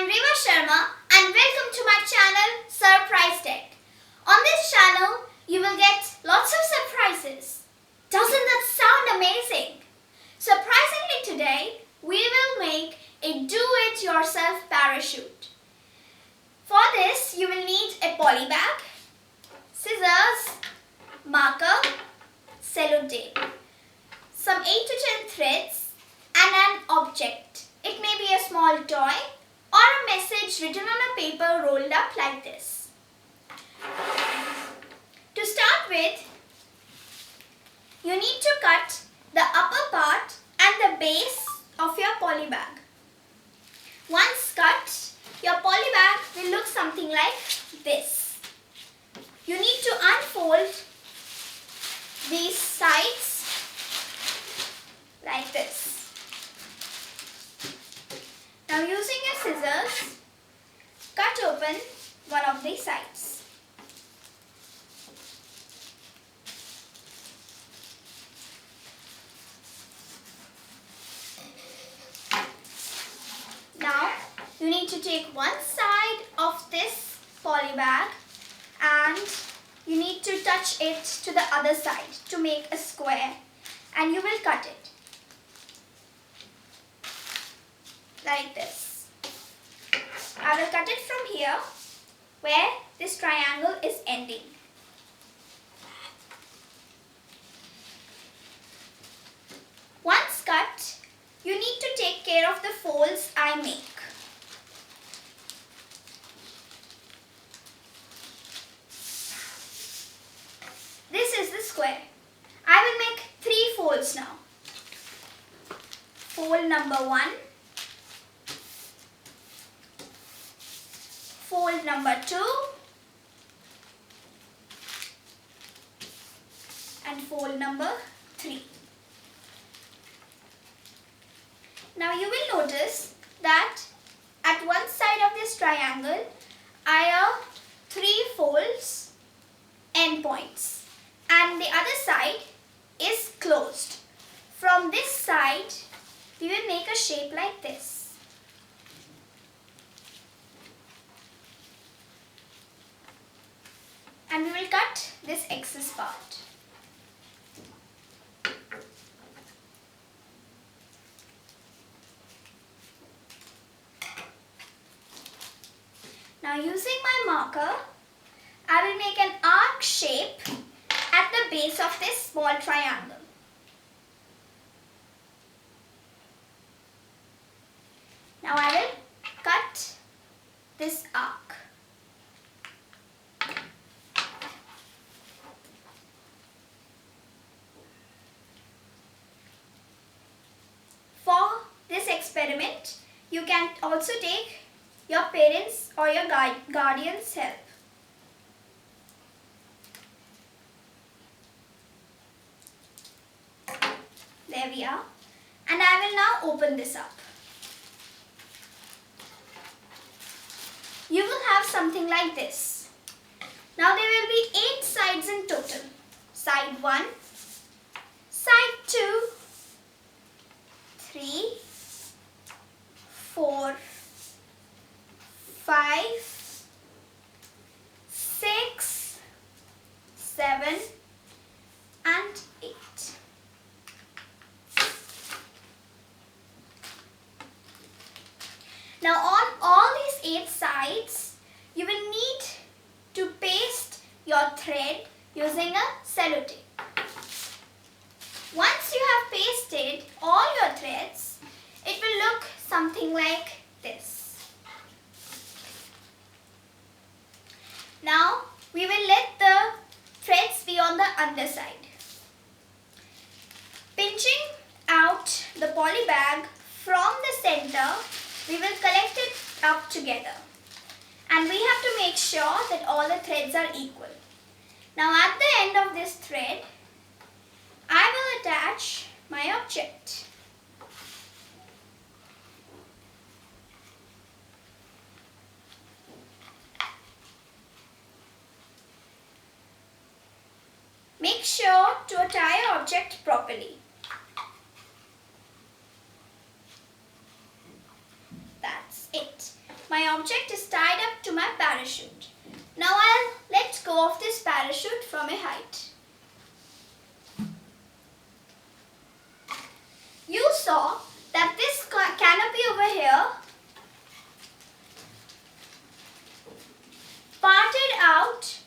Reva Sharma and welcome to my channel Surprisedeck. On this channel, you will get lots of surprises. Doesn't that sound amazing? Surprisingly today, we will make a do-it-yourself parachute. For this, you will need a poly bag, scissors, marker, sellotape, some 8 to 10 threads and an object. It may be a small toy or a message written on a paper rolled up like this. To start with, you need to cut the upper part and the base of your poly bag. Once cut, your poly bag will look something like this. You need to unfold these sides like this. Now using your scissors, cut open one of the sides. Now you need to take one side of this poly bag and you need to touch it to the other side to make a square, and you will cut it like this. I will cut it from here where this triangle is ending. Once cut, you need to take care of the folds I make. This is the square. I will make 3 folds now. Fold number 1, fold number 2 and fold number 3. Now you will notice that at one side of this triangle I have 3 folds endpoints and the other side is closed. From this side we will make a shape like this. And we will cut this excess part. Now using my marker, I will make an arc shape at the base of this small triangle. Now I will cut this arc. For this experiment, you can also take your parents or your guardian's help. There we are. And I will now open this up. You will have something like this. Now there will be 8 sides in total. Side 1, side 2, 3, 4, 5, 6, 7 and 8. Now on all these 8 sides, you will need to paste your thread using a sellotape. Once you have pasted all your threads, it will look something like this. Now we will let the threads be on the underside. Pinching out the poly bag from the center, we will collect it up together. And we have to make sure that all the threads are equal. Now at the end of this thread, I will attach my object. Make sure to tie your object properly. That's it. my object is tied up to my parachute. Now I'll let go of this parachute from a height. You saw that this canopy over here parted out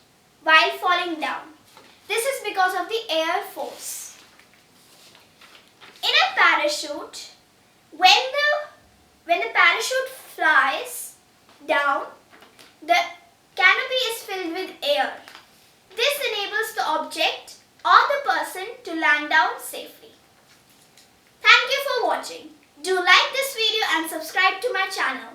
while falling down. This is because of the air force. In a parachute, when the parachute flies down, the canopy is filled with air. This enables the object or the person to land down safely. Thank you for watching. Do like this video and subscribe to my channel.